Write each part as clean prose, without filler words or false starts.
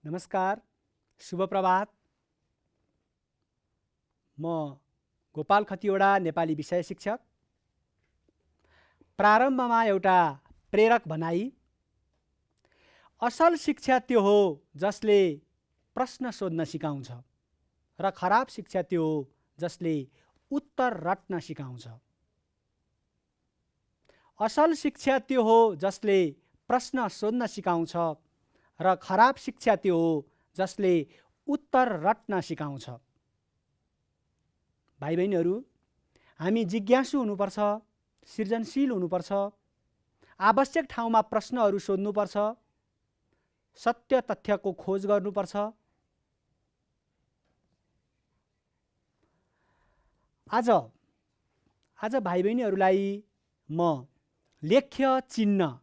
नमस्कार, शुभ प्रभात। म गोपाल खतिवडा, नेपाली विषय शिक्षक। प्रारम्भमा एउटा प्रेरक भनाई। असल शिक्षा त्यो हो जसले प्रश्न सोध्न सिकाउँछ र खराब शिक्षा त्यो हो जसले उत्तर रट्न सिकाउँछ। असल शिक्षा त्यो हो जसले प्रश्न सोध्न सिकाउँछ र खराब शिक्षा त्यो हो जसले उत्तर रट्न सिकाउँछ। भाइ बहिनीहरू, हामी जिज्ञासु हुनुपर्छ, सृजनशील हुनुपर्छ, आवश्यक ठाउँमा प्रश्नहरू सोध्नुपर्छ, सत्य तथ्यको खोज गर्नुपर्छ। आज भाइ बहिनीहरूलाई म लेख्य चिन्ह,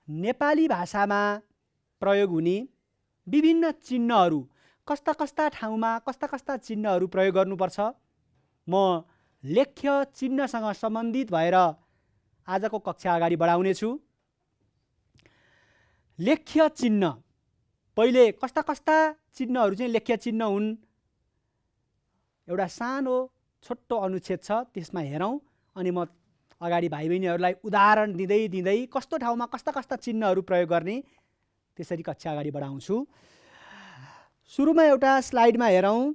नेपाली भाषामा प्रयोग हुने विभिन्न चिन्हहरू, कस्ता कस्ता ठाउँमा कस्ता कस्ता चिन्हहरू प्रयोग गर्नुपर्छ, म लेख्य चिन्हसँग सम्बन्धित भएर आजको कक्षा अगाडि बढाउने छु। लेख्य चिन्ह, पहिले कस्ता कस्ता चिन्हहरू चाहिँ लेख्य चिन्ह हुन्, एउटा सानो छोटो अनुच्छेद छ, त्यसमा हेरौँ। अनि म अगाडि भाइ बहिनीहरूलाई उदाहरण दिँदै दिँदै कस्तो ठाउँमा कस्ता कस्ता चिन्हहरू प्रयोग गर्ने, त्यसरी कक्षा अगाडि बढाउँछु। सुरुमा एउटा स्लाइडमा हेरौँ,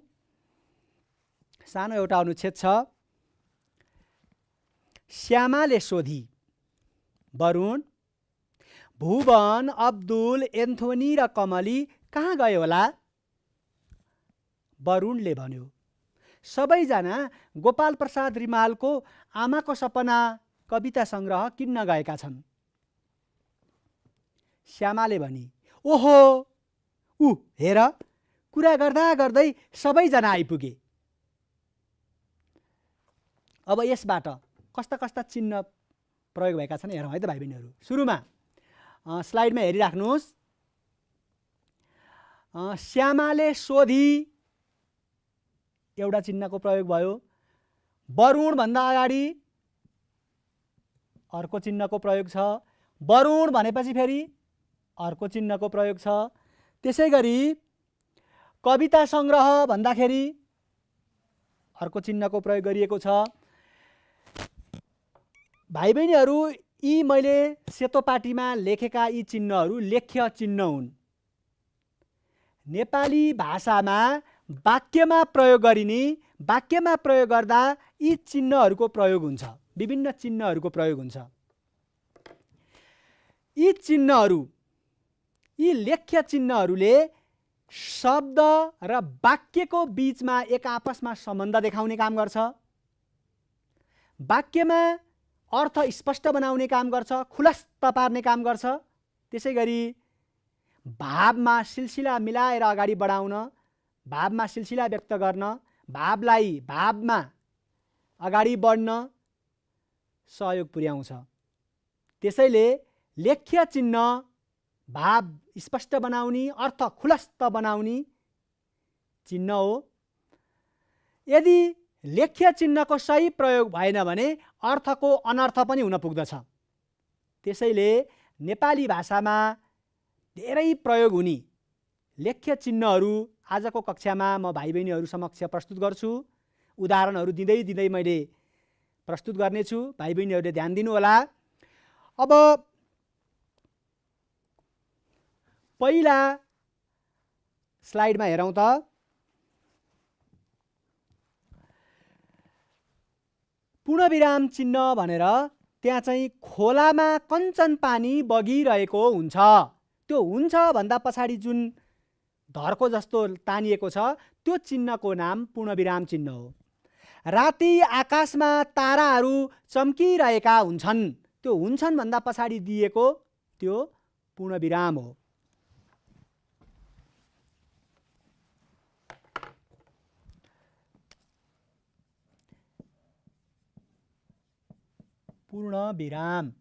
सानो एउटा अनुच्छेद छ। श्यामाले सोधी, वरुण, भुवन, अब्दुल, एन्थोनी र कमली कहाँ गए होला? वरुणले भन्यो, सबैजना गोपाल प्रसाद रिमालको आमाको सपना कविता सङ्ग्रह किन्न गएका छन्। श्यामाले भनी, ओहो, हेर, कुरा गर्दा गर्दै सबैजना आइपुगे। अब यसबाट कस्ता कस्ता चिन्ह प्रयोग भएका छन् हेरौँ है त भाइ बहिनीहरू। सुरुमा स्लाइडमा हेरिराख्नुहोस्। श्यामाले सोधी, एउटा चिन्हको प्रयोग भयो। वरुण भन्दा अगाडि अर्को चिन्हको प्रयोग छ। वरुण भनेपछि फेरि अर्को चिन्हको प्रयोग छ। त्यसै गरी कविता सङ्ग्रह भन्दाखेरि अर्को चिन्हको प्रयोग गरिएको छ। भाइ बहिनीहरू, यी मैले सेतो पाटीमा लेखेका यी चिन्हहरू लेख्य चिन्ह हुन्। नेपाली भाषामा वाक्यमा प्रयोग गरिने, वाक्यमा प्रयोग गर्दा यी चिन्हहरूको प्रयोग हुन्छ, विभिन्न चिन्हहरूको प्रयोग हुन्छ। यी चिन्हहरू, यी लेख्य चिन्हहरूले शब्द र वाक्यको बीचमा एक आपसमा सम्बन्ध देखाउने काम गर्छ, वाक्यमा अर्थ स्पष्ट बनाउने काम गर्छ, खुलस्त पार्ने काम गर्छ। त्यसै गरी भावमा सिलसिला मिलाएर अगाडि बढाउन, भावमा सिलसिला व्यक्त गर्न, भावलाई भावमा अगाडि बढ्न सहयोग पुर्याउँछ। त्यसैले लेख्य चिन्ह भाव स्पष्ट बनाउने, अर्थ खुलस्त बनाउने चिन्ह हो। यदि लेख्य चिन्हको सही प्रयोग भएन भने अर्थको अनर्थ पनि हुन पुग्दछ। त्यसैले नेपाली भाषामा धेरै प्रयोग हुने लेख्य चिन्हहरू आजको कक्षामा म भाइ बहिनीहरू समक्ष प्रस्तुत गर्छु। उदाहरणहरू दिँदै दिँदै मैले प्रस्तुत गर्नेछु, भाइ बहिनीहरूले ध्यान दिनुहोला। अब पहिला स्लाइडमा हेरौँ त। पूर्णविराम चिन्ह भनेर त्यहाँ चाहिँ खोलामा कञ्चन पानी बगिरहेको हुन्छ। त्यो हुन्छ भन्दा पछाडि जुन धर्को जस्तो तानिएको छ, त्यो चिन्हको नाम पूर्णविराम चिन्ह हो। राति आकाशमा ताराहरू चम्किरहेका हुन्छन्, त्यो हुन्छन् भन्दा पछाडि दिएको त्यो पूर्णविराम हो। पूर्णविराम।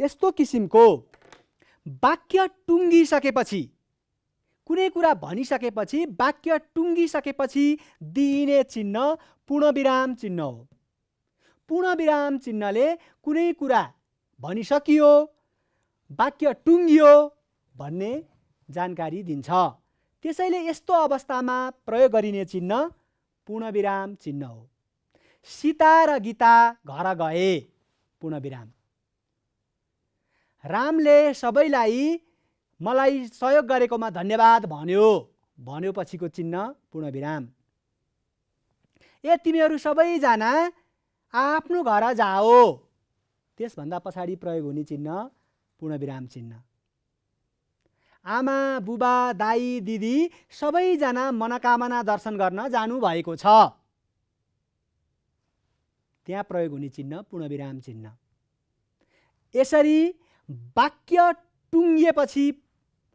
यस्तो किसिमको वाक्य टुङ्गिसकेपछि, कुनै कुरा भनिसकेपछि, वाक्य टुङ्गिसकेपछि दिइने चिन्ह पूर्णविराम चिन्ह हो। पूर्णविराम चिन्हले कुनै कुरा भनिसकियो, वाक्य टुङ्गियो भन्ने जानकारी दिन्छ। त्यसैले यस्तो अवस्थामा प्रयोग गरिने चिन्ह पूर्णविराम चिन्ह हो। सीता र गीता घर गए, पूर्णविराम। रामले सबैलाई मलाई सहयोग गरेकोमा धन्यवाद भन्यो, भनेपछिको चिन्ह पूर्णविराम। ए तिमीहरू सबैजना आफ्नो घर जाओ, त्यसभन्दा पछाडि प्रयोग हुने चिन्ह पूर्णविराम चिन्ह। आमा बुबा दाई दिदी सबैजना मनोकामना दर्शन गर्न जानुभएको छ, त्यहाँ प्रयोग हुने चिन्ह पूर्णविराम चिन्ह। यसरी वाक्य टुङ्गिएपछि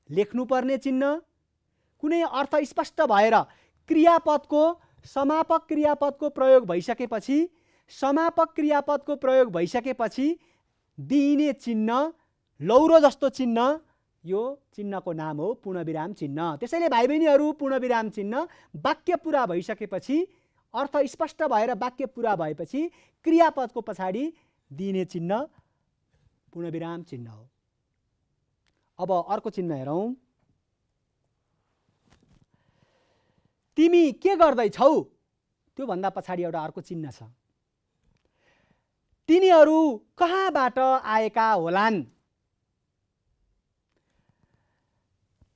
लेख्नुपर्ने चिन्ह, कुनै अर्थ स्पष्ट भएर क्रियापदको समापक क्रियापदको प्रयोग भइसकेपछि, समापक क्रियापदको प्रयोग भइसकेपछि दिइने चिन्ह, लौरो जस्तो चिन्ह, यो चिन्हको नाम हो पूर्णविराम चिन्ह। त्यसैले भाइ बहिनीहरू, पूर्णविराम चिन्ह वाक्य पुरा भइसकेपछि, अर्थ स्पष्ट भएर वाक्य पुरा भएपछि क्रियापदको पछाडि दिइने चिन्ह पूर्णविराम चिन्ह हो। अब अर्को चिन्ह हेरौँ। तिमी के गर्दैछौ, त्योभन्दा पछाडि एउटा अर्को चिन्ह छ। तिनीहरू कहाँबाट आएका होलान्।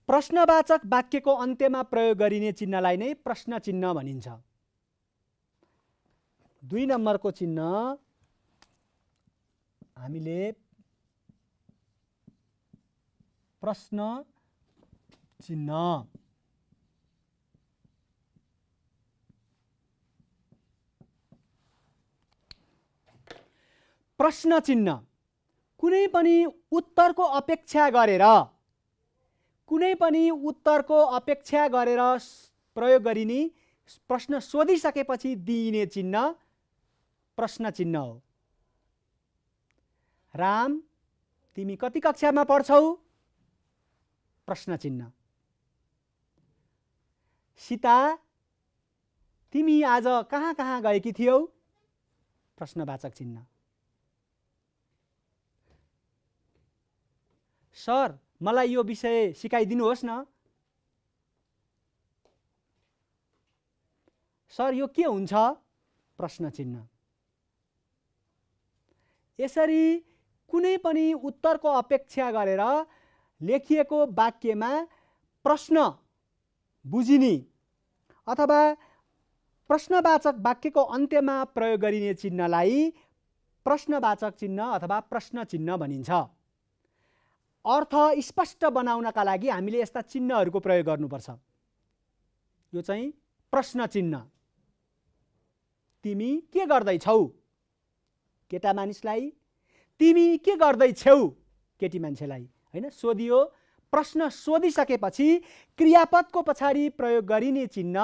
प्रश्नवाचक वाक्यको अन्त्यमा प्रयोग गरिने चिन्हलाई नै प्रश्न चिन्ह भनिन्छ। 2 नम्बरको चिन्ह हामीले प्रश्न चिन्ह। प्रश्न चिन्ह कुनै पनि उत्तरको अपेक्षा गरेर, कुनै पनि उत्तरको अपेक्षा गरेर प्रयोग गरिने, प्रश्न सोधिसकेपछि दिइने चिन्ह प्रश्न चिन्ह हो। राम तिमी कति कक्षामा पढ्छौ, प्रश्न चिन्ह। सीता तिमी आज कहाँ कहाँ गएकी थियौ, प्रश्नवाचक चिन्ह। सर मलाई यो विषय सिकाइदिनुहोस् न, सर यो के हुन्छ, प्रश्न चिन्ह। यसरी कुनै पनि उत्तरको अपेक्षा गरेर लेखिएको वाक्यमा प्रश्न बुझिने अथवा प्रश्नवाचक वाक्यको अन्त्यमा प्रयोग गरिने चिन्हलाई प्रश्नवाचक चिन्ह अथवा प्रश्न चिन्ह भनिन्छ। अर्थ स्पष्ट बनाउनका लागि हामीले यस्ता चिन्हहरूको प्रयोग गर्नुपर्छ। यो चाहिँ प्रश्न चिन्ह। तिमी के गर्दैछौ, केटा मानिसलाई। तिमी के गर्दैछौ, केटी मान्छेलाई। हैन, सोधियो, प्रश्न सोधिसकेपछि क्रियापदको पछाडि प्रयोग गरिने चिन्ह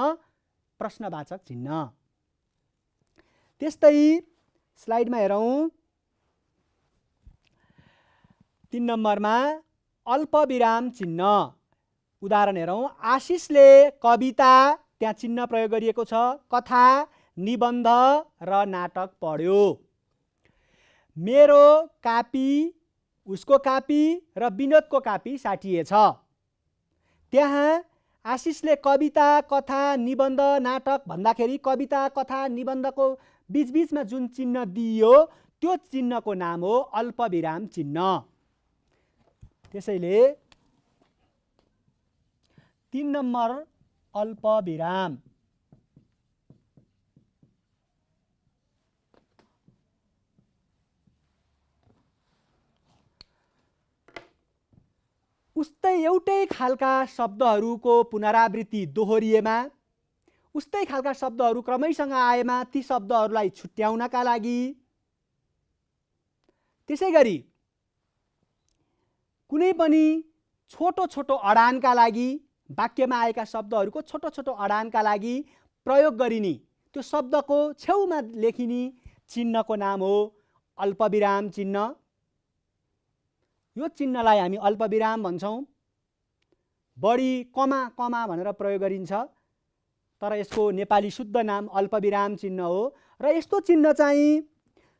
प्रश्नवाचक चिन्ह। त्यस्तै स्लाइडमा हेरौँ। 3 नम्बरमा अल्पविराम चिन्ह। उदाहरण हेरौँ। आशिषले कविता, त्यहाँ चिन्ह प्रयोग गरिएको छ, कथा, निबन्ध र नाटक पढ्यो। मेरो कापी, उसको कापी र विनोदको कापी साटिएछ। त्यहाँ आशिषले कविता, कथा, निबन्ध, नाटक भन्दाखेरि कविता, कथा, निबन्धको बीचबीचमा जुन चिन्ह दिइयो त्यो चिन्हको नाम हो अल्पविराम चिन्ह। त्यसैले 3 नम्बर अल्पविराम। उस्तै एउटै खालका शब्दहरूको पुनरावृत्ति दोहोरिएमा, उस्तै खालका शब्दहरू क्रमैसँग आएमा ती शब्दहरूलाई छुट्याउनका लागि, त्यसै गरी कुनै पनि छोटो छोटो अडानका लागि, वाक्यमा आएका शब्दहरूको छोटो छोटो अडानका लागि प्रयोग गरिने, त्यो शब्दको छेउमा लेखिने चिन्हको नाम हो अल्पविराम चिन्ह। यो चिन्हलाई हामी अल्पविराम भन्छौँ। बढी कमा कमा भनेर प्रयोग गरिन्छ, तर यसको नेपाली शुद्ध नाम अल्पविराम चिन्ह हो। र यस्तो चिन्ह चाहिँ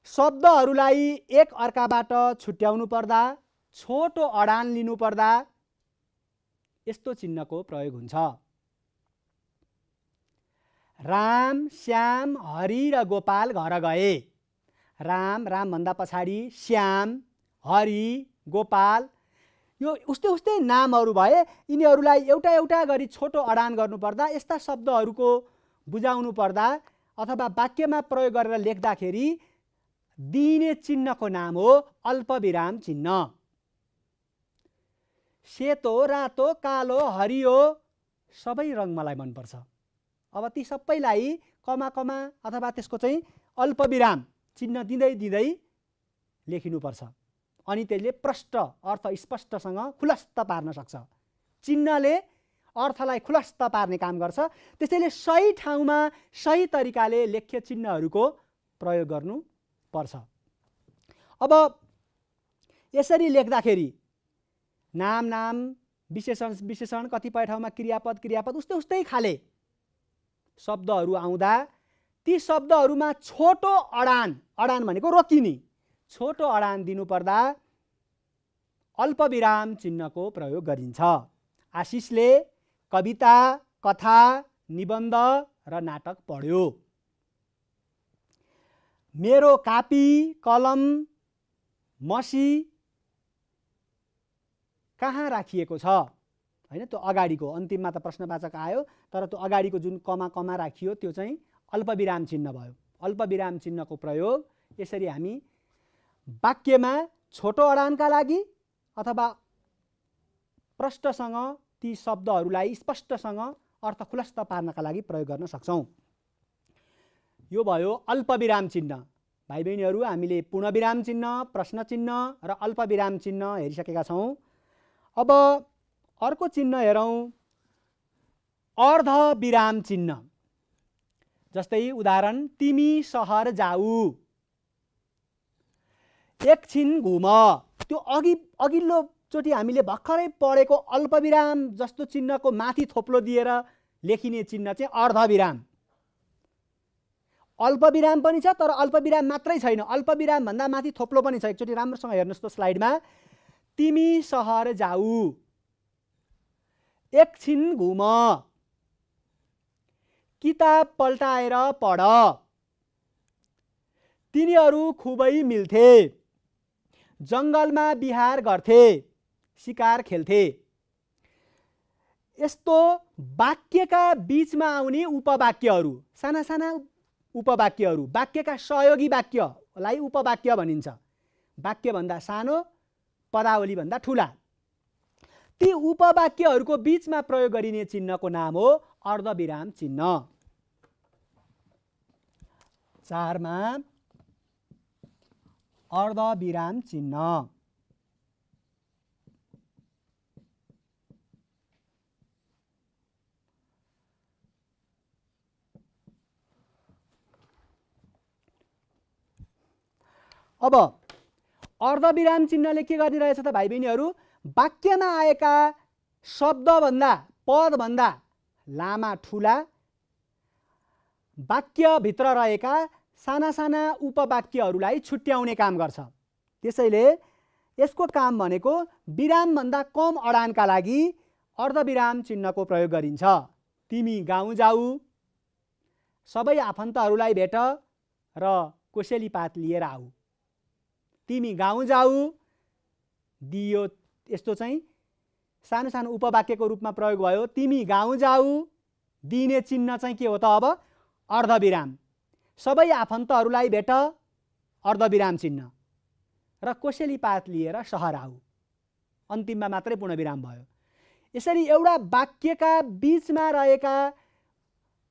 शब्दहरूलाई एक अर्काबाट छुट्याउनु पर्दा, छोटो अडान लिनु पर्दा यस्तो चिन्हको प्रयोग हुन्छ। राम, श्याम, हरि र गोपाल घर गए। राम, राम भन्दा पछाडि श्याम, हरि, गोपाल यो उस्तै उस्तै नामहरू भए। यिनीहरूलाई एउटा एउटा गरी छोटो अडान गर्नुपर्दा, यस्ता शब्दहरूको बुझाउनु पर्दा अथवा वाक्यमा प्रयोग गरेर लेख्दाखेरि दिइने चिन्हको नाम हो अल्पविराम चिन्ह। सेतो, रातो, कालो, हरियो सबै रङ मलाई मनपर्छ। अब ती सबैलाई कमा कमा अथवा त्यसको चाहिँ अल्पविराम चिन्ह दिँदै दिँदै लेखिनुपर्छ। अनि त्यसले प्रष्ट अर्थ स्पष्टसँग खुलस्त पार्न सक्छ। चिन्हले अर्थलाई खुलस्त पार्ने काम गर्छ। त्यसैले सही ठाउँमा सही तरिकाले लेख्य चिन्हहरूको प्रयोग गर्नुपर्छ। अब यसरी लेख्दाखेरि नाम नाम, विशेषण विशेषण, कतिपय ठाउँमा क्रियापद क्रियापद उस्तै उस्तै खाले शब्दहरू आउँदा ती शब्दहरूमा छोटो अडान, अडान भनेको रोकिने, छोटो अडान दिनुपर्दा अल्पविराम चिन्हको प्रयोग गरिन्छ। आशिषले कविता, कथा, निबन्ध र नाटक पढ्यो। मेरो कापी, कलम, मसी कहाँ राखिएको छ? हैन, त्यो अगाडिको अन्तिममा त प्रश्नवाचक आयो, तर त्यो अगाडिको जुन कमा कमा राखियो त्यो चाहिँ अल्पविराम चिन्ह भयो। अल्पविराम चिन्हको प्रयोग यसरी हामी वाक्यमा छोटो अडानका लागि अथवा प्रष्टसँग ती शब्दहरूलाई स्पष्टसँग अर्थ खुलस्त पार्नका लागि प्रयोग गर्न सक्छौँ। यो भयो अल्पविराम चिन्ह। भाइ बहिनीहरू, हामीले पूर्णविराम चिन्ह, प्रश्न चिन्ह र अल्पविराम चिन्ह हेरिसकेका छौँ। अब अर्को चिन्ह हेरौँ, अर्धविराम चिन्ह। जस्तै उदाहरण, तिमी सहर जाऊ, एकछिन घुम। त्यो अघिल्लोचोटि हामीले भर्खरै पढेको अल्पविराम जस्तो चिन्हको माथि थोप्लो दिएर लेखिने चिन्ह चाहिँ अर्धविराम। अल्पविराम पनि छ, तर अल्पविराम मात्रै छैन, अल्पविराम भन्दा माथि थोप्लो पनि छ। एकचोटि राम्रोसँग हेर्नुहोस् त स्लाइडमा। तिमी सहर जाऊ, एकछिन घुम, किताब पल्टाएर पढ, तिनीहरू खुबै मिल्थे, जङ्गलमा विहार गर्थे, शिकार खेल्थे। यस्तो वाक्यका बीचमा आउने उपवाक्यहरू, साना साना उपवाक्यहरू, वाक्यका सहयोगी वाक्यलाई उपवाक्य भनिन्छ। वाक्यभन्दा सानो, पदावलीभन्दा ठुला। ती उपवाक्यहरूको बीचमा प्रयोग गरिने चिन्हको नाम हो अर्धविराम चिन्ह। 4 मा अर्धविराम चिन्ह। अब अर्धविराम चिन्हले के गर्ने रहेछ त भाइ बहिनीहरू, वाक्यमा आएका शब्दभन्दा, पदभन्दा लामा ठुला वाक्यभित्र रहेका साना साना उपवाक्यहरूलाई छुट्याउने काम गर्छ। त्यसैले यसको काम भनेको विरामभन्दा कम अडानका लागि अर्धविराम चिन्हको प्रयोग गरिन्छ। तिमी गाउँ जाऊ, सबै आफन्तहरूलाई भेट र कोसेली पात लिएर आऊ। तिमी गाउँ जाऊ दियो, यस्तो चाहिँ सानो सानो उपवाक्यको रूपमा प्रयोग भयो। तिमी गाउँ जाऊ दिने चिन्ह चाहिँ के हो त? अब अर्धविराम। सबै आफन्तहरूलाई भेट, अर्धविराम चिन्ह, र कोसेली पात लिएर सहर आऊ, अन्तिममा मात्रै पूर्णविराम भयो। यसरी एउटा वाक्यका बीचमा रहेका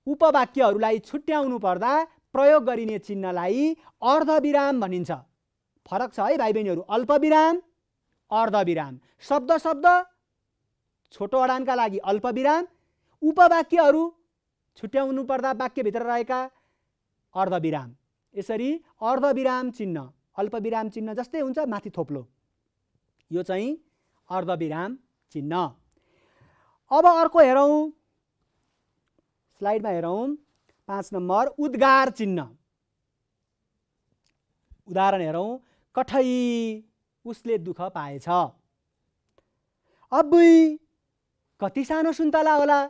उपवाक्यहरूलाई छुट्याउनु पर्दा प्रयोग गरिने चिन्हलाई अर्धविराम भनिन्छ। फरक छ है भाइ बहिनीहरू, अल्पविराम, अर्धविराम। शब्द शब्द छोटो अडानका लागि अल्पविराम, उपवाक्यहरू छुट्याउनु पर्दा वाक्यभित्र रहेका अर्धविराम। यसरी अर्धविराम चिन्ह अल्पविराम चिन्ह जस्तै हुन्छ, माथि थोप्लो, यो चाहिँ अर्धविराम चिन्ह। अब अर्को हेरौँ, स्लाइडमा हेरौँ, 5 नम्बर उद्गार चिन्ह। उदाहरण हेरौँ। कठै उसले दुःख पाएछ। अब्बुई कति सानो सुन्तला होला।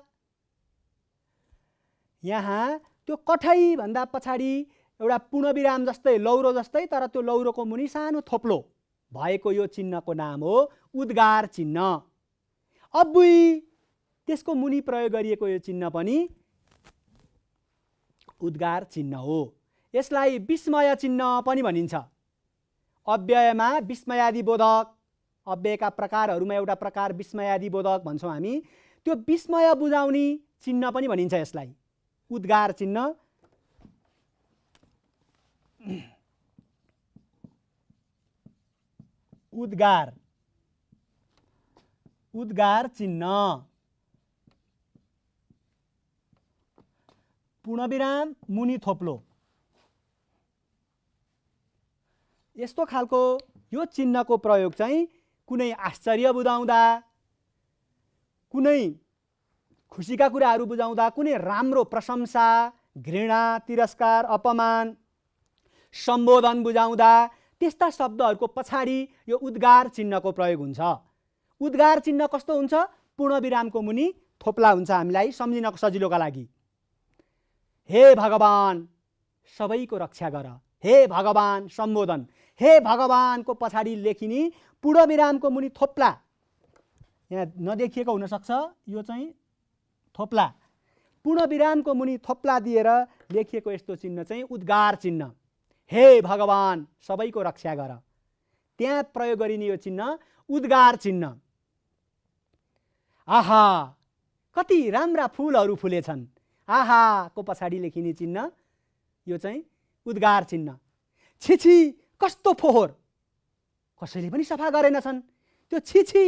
यहाँ त्यो कठै भन्दा पछाडि एउटा पूर्णविराम जस्तै लौरो जस्तै तर त्यो लौरोको मुनि सानो थोप्लो भएको यो चिन्हको नाम हो उद्गार चिन्ह। अब्बुई त्यसको मुनि प्रयोग गरिएको यो चिन्ह पनि उद्गार चिन्ह हो। यसलाई विस्मय चिन्ह पनि भनिन्छ। अव्ययमा विस्मयादिबोधक, अव्ययका प्रकारहरूमा एउटा प्रकार विस्मयादिबोधक भन्छौँ हामी। त्यो विस्मय बुझाउने चिन्ह पनि भनिन्छ यसलाई उद्गार चिन्ह। उद्गार चिन्ह। पूर्णविराम मुनि थोप्लो यस्तो खालको यो चिन्हको प्रयोग चाहिँ कुनै आश्चर्य बुझाउँदा, कुनै खुसीका कुराहरू बुझाउँदा, कुनै राम्रो प्रशंसा, घृणा, तिरस्कार, अपमान, सम्बोधन बुझाउँदा त्यस्ता शब्दहरूको पछाडि यो उद्गार चिन्हको प्रयोग हुन्छ। उद्गार चिन्ह कस्तो हुन्छ? पूर्णविरामको मुनि थोप्ला हुन्छ। हामीलाई सम्झिनको सजिलोका लागि हे भगवान सबैको रक्षा गर, हे भगवान सम्बोधन, हे भगवानको पछाडि लेखिने पूर्णविरामको मुनि थोप्ला, यहाँ नदेखिएको हुनसक्छ, यो चाहिँ थोप्ला, पूर्णविरामको मुनि थोप्ला दिएर लेखिएको यस्तो चिन्ह चाहिँ उद्गार चिन्ह। हे भगवान सबैको रक्षा गर, त्यहाँ प्रयोग गरिने यो चिन्ह उद्गार चिन्ह। आहा कति राम्रा फुलहरू फुलेछन्, आहा को पछाडि लेखिने चिन्ह यो चाहिँ उद्गार चिन्ह। छिछि कस्तो फोहोर, कसैले पनि सफा गरेनछन्, त्यो छिछि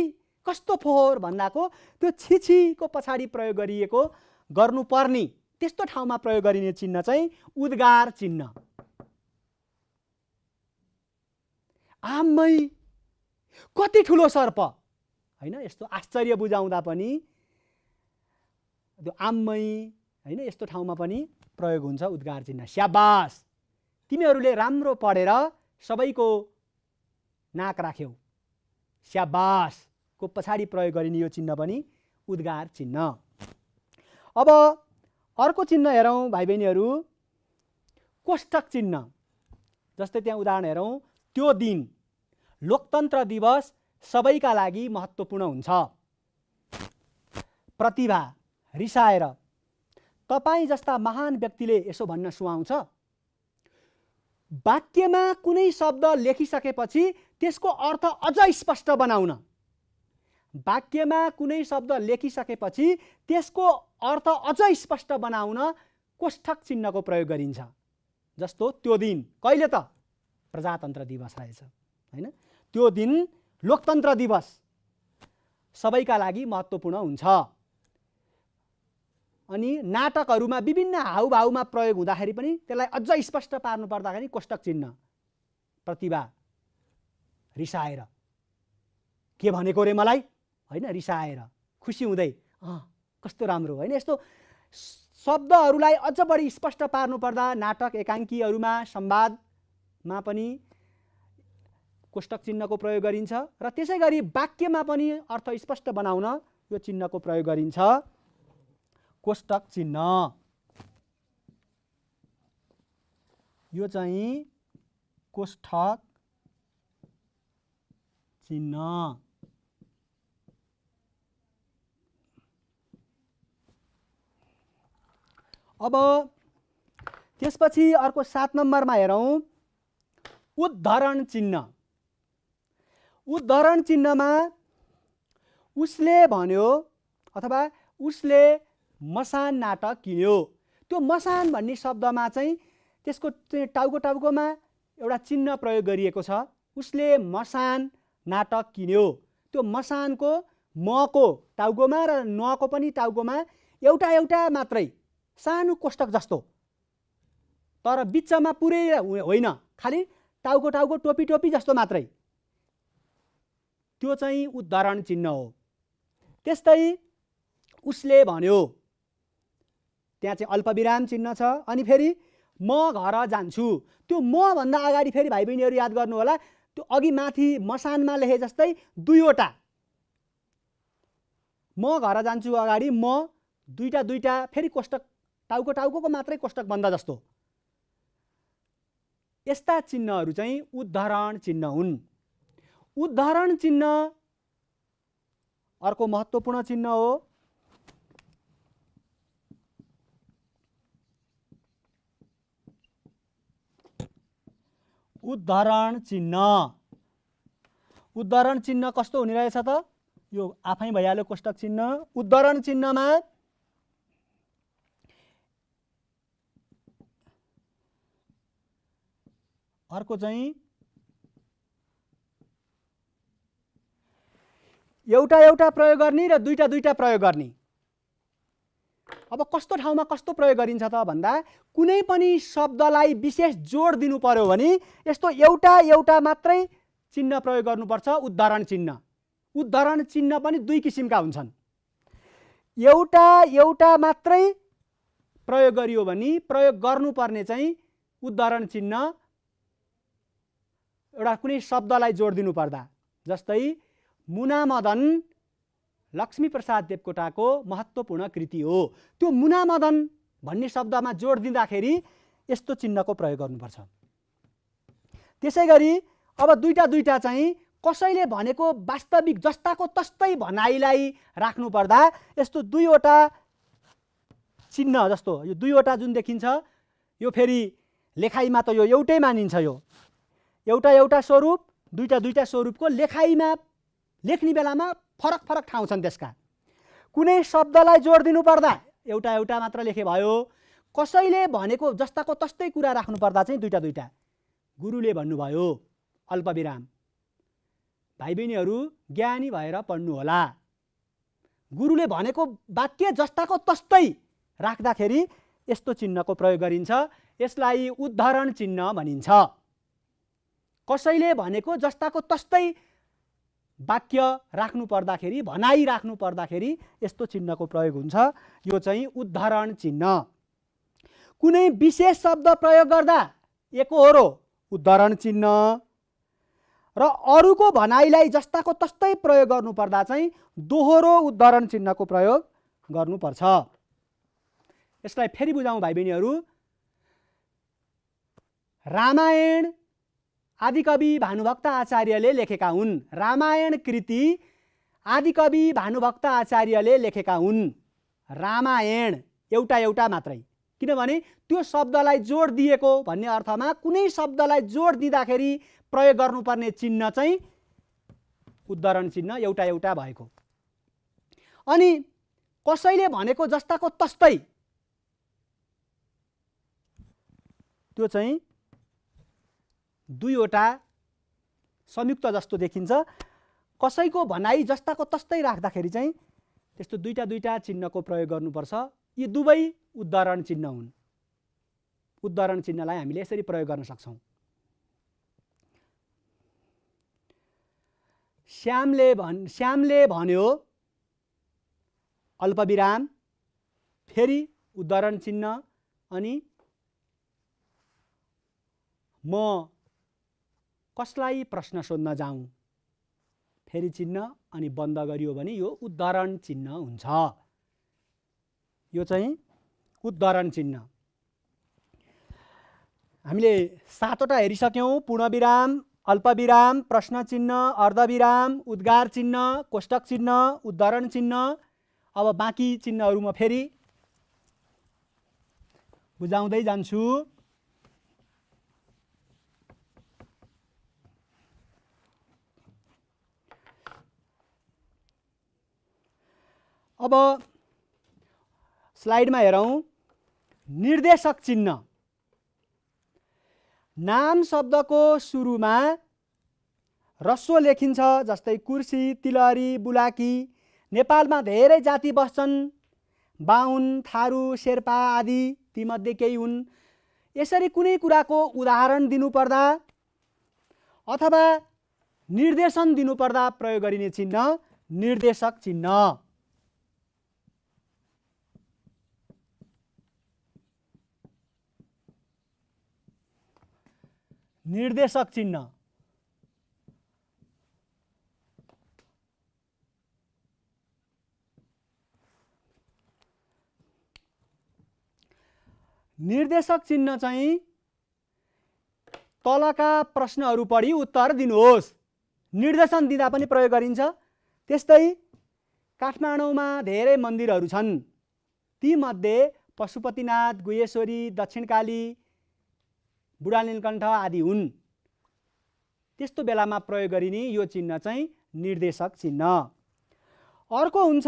कस्तो फोहोर भन्दाको त्यो छिछिको पछाडि प्रयोग गरिएको गर्नुपर्ने त्यस्तो ठाउँमा प्रयोग गरिने चिन्ह चाहिँ उद्गार चिन्ह। आम्मै कति ठुलो सर्प, हैन, यस्तो आश्चर्य बुझाउँदा पनि त्यो आम्मै, हैन, यस्तो ठाउँमा पनि प्रयोग हुन्छ उद्गार चिन्ह। स्याबास तिमीहरूले राम्रो पढेर सबैको नाक राख्यौ, स्याबास को पछाडि प्रयोग गरिने यो चिन्ह पनि उद्गार चिन्ह। अब अर्को चिन्ह हेरौँ भाइ बहिनीहरू, कोष्ठक चिन्ह। जस्तै त्यहाँ उदाहरण हेरौँ, त्यो दिन लोकतन्त्र दिवस सबैका लागि महत्त्वपूर्ण हुन्छ। प्रतिभा रिसाएर तपाईँ जस्ता महान व्यक्तिले यसो भन्न सुहाउँछ। वाक्यमा कुनै शब्द लेखिसकेपछि त्यसको अर्थ अझ स्पष्ट बनाउन, वाक्यमा कुनै शब्द लेखिसकेपछि त्यसको अर्थ अझ स्पष्ट बनाउन कोष्ठक चिन्हको प्रयोग गरिन्छ। जस्तो त्यो दिन, कहिले त? प्रजातन्त्र दिवस रहेछ, हैन, त्यो दिन लोकतन्त्र दिवस सबैका लागि महत्त्वपूर्ण हुन्छ। अनि नाटकहरूमा विभिन्न हाउभाउमा प्रयोग हुँदाखेरि पनि त्यसलाई अझ स्पष्ट पार्नु पर्दाखेरि कोष्ठक चिन्ह। प्रतिभा रिसाएर, के भनेको रे मलाई, हैन, रिसाएर, खुसी हुँदै, कस्तो राम्रो, हैन, यस्तो शब्दहरूलाई अझ बढी स्पष्ट पार्नु पर्दा नाटक एकाङ्कीहरूमा संवादमा पनि कोष्ठक चिन्हको प्रयोग गरिन्छ। र त्यसै गरी वाक्यमा पनि अर्थ स्पष्ट बनाउन यो चिन्हको प्रयोग गरिन्छ कोष्ठक चिन्ह। यो चाहिँ कोष्ठक चिन्ह। अब त्यसपछि अर्को 7 नम्बरमा हेरौँ, उद्धरण चिन्ह। उद्धरण चिन्हमा उसले भन्यो अथवा उसले मसान नाटक किन्यो। त्यो मसान भन्ने शब्दमा चाहिँ त्यसको टाउको टाउकोमा एउटा चिन्ह प्रयोग गरिएको छ। उसले मसान नाटक किन्यो। त्यो मसानको मको टाउकोमा र नको पनि टाउकोमा एउटा एउटा मात्रै सानो कोष्ठक जस्तो, तर बिचमा पुरै होइन, खालि टाउको टाउको टोपी टोपी जस्तो मात्रै, त्यो चाहिँ उद्धरण चिन्ह हो। त्यस्तै उसले भन्यो, त्यहाँ चाहिँ अल्पविराम चिन्ह छ। अनि फेरि म घर जान्छु, त्यो म भन्दा अगाडि फेरि भाइ बहिनीहरू याद गर्नु होला, त्यो अघि माथि मसानमा लेखे जस्तै दुईवटा म घर जान्छु अगाडि म दुईटा फेरि कोष्टक टाउको मात्रै कोष्टक बन्द जस्तो यस्ता चिन्हहरू चाहिँ उद्धरण चिन्ह हुन्। उद्धरण चिन्ह अर्को महत्त्वपूर्ण चिन्ह हो। उद्धरण चिन्ह, उद्धरण चिन्ह कस्तो हुने रहेछ त? यो आफै भइहाल्यो कोष्टक चिन्ह। उद्धरण चिन्हमा अर्को चाहिँ एउटा प्रयोग गर्ने र दुईटा प्रयोग गर्ने। अब कस्तो ठाउँमा कस्तो प्रयोग गरिन्छ त भन्दा कुनै पनि शब्दलाई विशेष जोड दिनु पर्यो भने यस्तो एउटा मात्रै चिन्ह प्रयोग गर्नुपर्छ, उद्धरण चिन्ह। उद्धरण चिन्ह पनि दुई किसिमका हुन्छन्। एउटा मात्रै प्रयोग गरियो भने प्रयोग गर्नुपर्ने चाहिँ उद्धरण चिन्ह एउटा कुनै शब्दलाई जोड दिनु पर्दा, जस्तै मुनामदन लक्ष्मीप्रसाद देवकोटाको महत्त्वपूर्ण कृति हो। त्यो मुनामदन भन्ने शब्दमा जोड दिँदाखेरि यस्तो चिन्हको प्रयोग गर्नुपर्छ। त्यसै गरी अब दुईटा चाहिँ कसैले भनेको वास्तविक जस्ताको तस्तै भनाइलाई राख्नु पर्दा यस्तो दुईवटा चिन्ह जस्तो यो दुईवटा जुन देखिन्छ यो फेरि लेखाइमा त यो एउटै मानिन्छ। यो एउटा स्वरूप दुईटा स्वरूपको लेखाइमा लेख्ने बेलामा फरक ठाउँ छन् त्यसका। कुनै शब्दलाई जोड दिनु पर्दा एउटा मात्र लेखे भयो, कसैले भनेको जस्ताको तस्तै कुरा राख्नु पर्दा चाहिँ दुईटा। गुरुले भन्नुभयो अल्पविराम, भाइ बहिनीहरू ज्ञानी भएर पढ्नु होला। गुरुले भनेको वाक्य जस्ताको तस्तै राख्दाखेरि यस्तो चिन्हको प्रयोग गरिन्छ। यसलाई उद्धरण चिन्ह भनिन्छ। कसैले भनेको जस्ताको तस्तै वाक्य राख्नु पर्दाखेरि, भनाइ राख्नु पर्दाखेरि यस्तो चिन्हको प्रयोग हुन्छ। यो चाहिँ उद्धरण चिन्ह। कुनै विशेष शब्द प्रयोग गर्दा एकहोरो उद्धरण चिन्ह र अरूको भनाइलाई जस्ताको तस्तै प्रयोग गर्नुपर्दा चाहिँ दोहोरो उद्धरण चिन्हको प्रयोग गर्नुपर्छ। यसलाई फेरि बुझाउँ भाइ बहिनीहरू। रामायण आदिकवि भानुभक्त आचार्यले लेखेका हुन्। रामायण कृति आदिकवि भानुभक्त आचार्यले लेखेका हुन्। रामायण एउटा मात्रै, किनभने त्यो शब्दलाई जोड दिएको भन्ने अर्थमा कुनै शब्दलाई जोड दिँदाखेरि प्रयोग गर्नुपर्ने चिन्ह चाहिँ उद्धरण चिन्ह एउटा भएको। अनि कसैले भनेको जस्ताको तस्तै त्यो चाहिँ दुईवटा संयुक्त जस्तो देखिन्छ। कसैको भनाइ जस्ताको तस्तै राख्दाखेरि चाहिँ त्यस्तो दुईटा चिन्हको प्रयोग गर्नुपर्छ। यी दुवै उद्धरण चिन्ह हुन्। उद्धरण चिन्हलाई हामीले यसरी प्रयोग गर्न सक्छौँ। श्यामले भन्यो अल्पविराम, फेरि उद्धरण चिन्ह, अनि म कसलाई प्रश्न सोध्न जाउँ, फेरि चिन्ह, अनि बन्द गरियो भने यो उद्धरण चिन्ह हुन्छ। यो चाहिँ उद्धरण चिन्ह। हामीले 7वटा हेरिसक्यौँ। पूर्णविराम, अल्पविराम, प्रश्न चिन्ह, अर्धविराम, उद्गार चिन्ह, कोष्टक चिन्ह, उद्धरण चिन्ह। अब बाँकी चिन्हहरू म फेरि बुझाउँदै जान्छु। अब स्लाइडमा हेरौँ। निर्देशक चिन्ह। नाम शब्दको सुरुमा ह्रस्व लेखिन्छ, जस्तै कुर्सी, तिलहरी, बुलाकी। नेपालमा धेरै जाति बस्छन्, बाहुन, थारू, शेर्पा आदि तीमध्ये केही हुन्। यसरी कुनै कुराको उदाहरण दिनुपर्दा अथवा निर्देशन दिनुपर्दा प्रयोग गरिने चिन्ह निर्देशक चिन्ह। निर्देशक चिन्ह। निर्देशक चिन्ह चाहिँ तलका प्रश्नहरू पढी उत्तर दिनुहोस्। निर्देशन दिँदा पनि प्रयोग गरिन्छ। त्यस्तै काठमाडौँमा धेरै मन्दिरहरू छन्। तीमध्ये पशुपतिनाथ, गुहेश्वरी, दक्षिणकाली, बुढा नीलकण्ठ आदि हुन्। त्यस्तो बेलामा प्रयोग गरिने यो चिन्ह चाहिँ निर्देशक चिन्ह। अर्को हुन्छ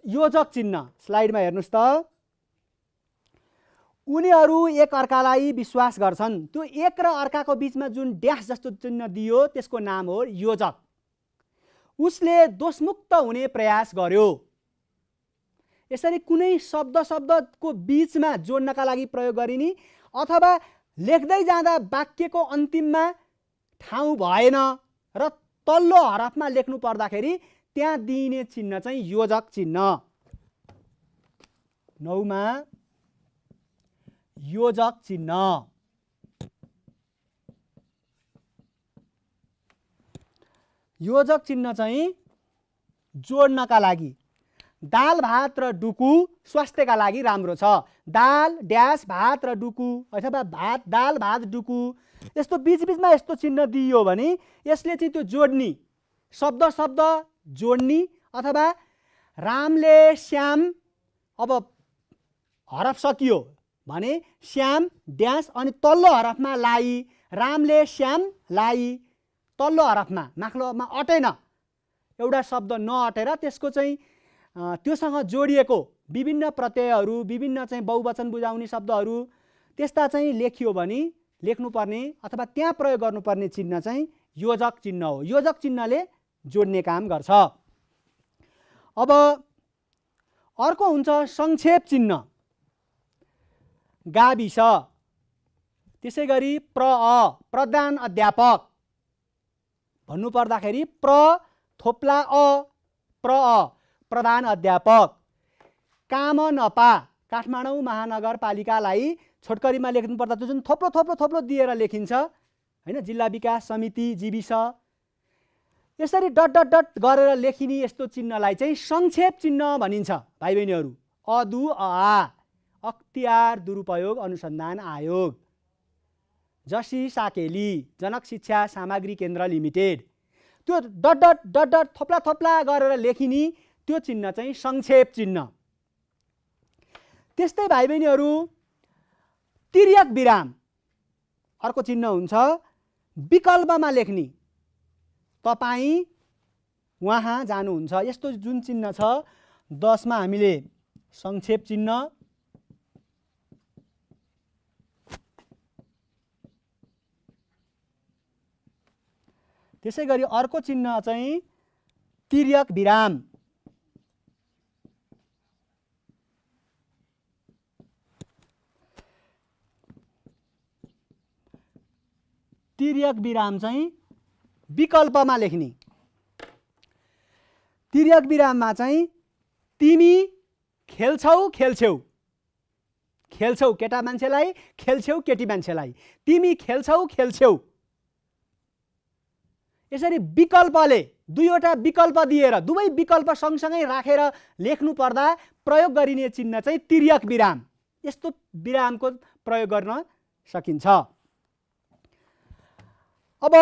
योजक चिन्ह। स्लाइडमा हेर्नुस् त। उनीहरू एक अर्कालाई विश्वास गर्छन्। त्यो एक र अर्काको बीचमा जुन ड्यास जस्तो चिन्ह दियो त्यसको नाम हो योजक। उसले दोषमुक्त हुने प्रयास गर्यो। यसरी कुनै शब्दको बीचमा जोड्नका लागि प्रयोग गरिने अथवा लेख्दै जाँदा वाक्यको अन्तिममा ठाउँ भएन र तल्लो हरफमा लेख्नु पर्दाखेरि त्यहाँ दिइने चिन्ह चाहिँ योजक चिन्ह। 9 मा योजक चिन्ह। योजक चिन्ह चाहिँ जोड्नका लागि। दाल भात र डुकु स्वास्थ्यका लागि राम्रो छ। दाल ड्यास भात र डुकु अथवा भात दाल भात डुकु यस्तो बीचबीचमा यस्तो चिन्ह दिइयो भने यसले चाहिँ त्यो जोड्ने शब्द जोड्ने अथवा रामले श्याम अब हरफ सकियो भने श्याम ड्यास अनि तल्लो हरफमा लाई रामले श्याम लाई तल्लो हरफमा माथिल्लोमा अटेन एउटा शब्द नअटेर त्यसको चाहिँ त्योसँग जोडिएको विभिन्न प्रत्ययहरू विभिन्न चाहिँ बहुवचन बुझाउने शब्दहरू त्यस्ता चाहिँ लेखियो भने लेख्नुपर्ने अथवा त्यहाँ प्रयोग गर्नुपर्ने चिन्ह चाहिँ योजक चिन्ह हो। योजक चिन्हले जोड्ने काम गर्छ। अब अर्को हुन्छ संक्षेप चिन्ह। गाविस त्यसै गरी प्रधान अध्यापक भन्नु पर्दाखेरि थोप्ला प्रधान अध्यापक। काम नपा काठमाडौँ महानगरपालिकालाई छोटकरीमा लेख्नु पर्दा त जुन थोप्लो दिएर लेखिन्छ हैन, जिल्ला विकास समिति जीविस यसरी डट गरेर लेखिने यस्तो चिन्हलाई चाहिँ संक्षेप चिन्ह भनिन्छ। भाइ बहिनीहरू अदु अख्तियार दुरुपयोग अनुसन्धान आयोग, जसी साकेली जनक शिक्षा सामग्री केन्द्र लिमिटेड त्यो डट थोप्ला गरेर लेखिने त्यो चिन्ह चाहिँ संक्षेप चिन्ह। त्यस्तै भाइ बहिनीहरू तिर्यक विराम अर्को चिन्ह हुन्छ विकल्पमा लेख्ने। तपाईँ वहाँ जानुहुन्छ यस्तो जुन चिन्ह छ 10 मा हामीले संक्षेप चिन्ह त्यसै गरी अर्को चिन्ह चाहिँ तिर्यक विराम। तिर्यक विराम चाहिँ विकल्पमा लेख्ने। तिर्यक विराममा चाहिँ तिमी खेल्छौ केटा मान्छेलाई खेल्छौ केटी मान्छेलाई तिमी खेल्छौ यसरी विकल्पले दुईवटा विकल्प दिएर दुवै विकल्प सँगसँगै राखेर लेख्नु पर्दा प्रयोग गरिने चिन्ह चाहिँ तिर्यक विराम। यस्तो विरामको प्रयोग गर्न सकिन्छ। अब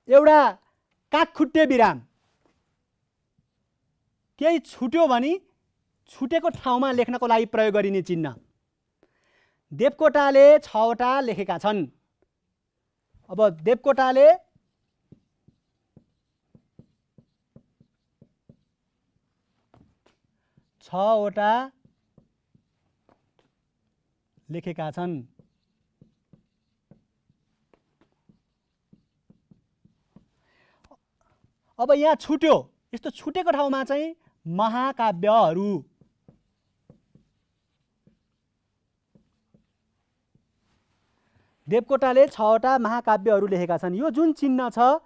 एउटा काखखुट्टे विराम केही छुट्यो भने छुटेको ठाउँमा लेख्नको लागि प्रयोग गरिने चिन्ह। देवकोटाले 6 वटा लेखेका छन्। अब देवकोटाले छवटा लेखेका छन्। अब यहाँ छुट्यो यस्तो छुटेको ठाउँमा चाहिँ महाकाव्यहरू देवकोटाले 6 वटा महाकाव्यहरू लेखेका छन्। यो जुन चिन्ह छ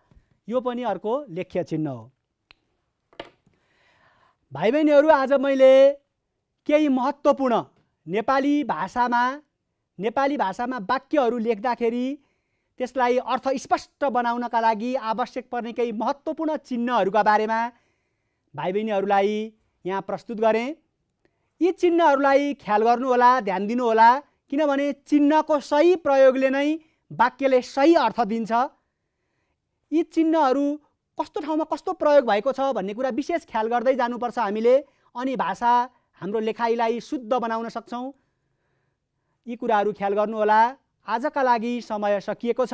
यो पनि अर्को लेख्य चिन्ह हो। भाइ बहिनीहरू आज मैले केही महत्त्वपूर्ण नेपाली भाषामा वाक्यहरू लेख्दाखेरि त्यसलाई अर्थ स्पष्ट बनाउनका लागि आवश्यक पर्ने केही महत्त्वपूर्ण चिन्हहरूका बारेमा भाइ बहिनीहरूलाई यहाँ प्रस्तुत गरेँ। यी चिन्हहरूलाई ख्याल गर्नुहोला, ध्यान दिनुहोला, किनभने चिन्हको सही प्रयोगले नै वाक्यले सही अर्थ दिन्छ। यी चिन्हहरू कस्तो ठाउँमा कस्तो प्रयोग भएको छ भन्ने कुरा विशेष ख्याल गर्दै जानुपर्छ हामीले, अनि भाषा हाम्रो लेखाइलाई शुद्ध बनाउन सक्छौँ। यी कुराहरू ख्याल गर्नुहोला। आजका लागि समय सकिएको छ,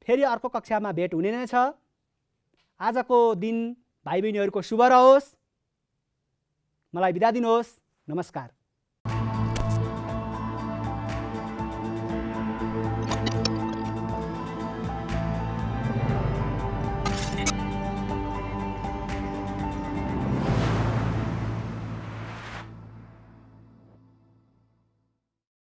फेरि अर्को कक्षामा भेट हुने नै छ। आजको दिन भाइ बहिनीहरूको शुभ रहोस्। मलाई बिदा दिनुहोस्। नमस्कार।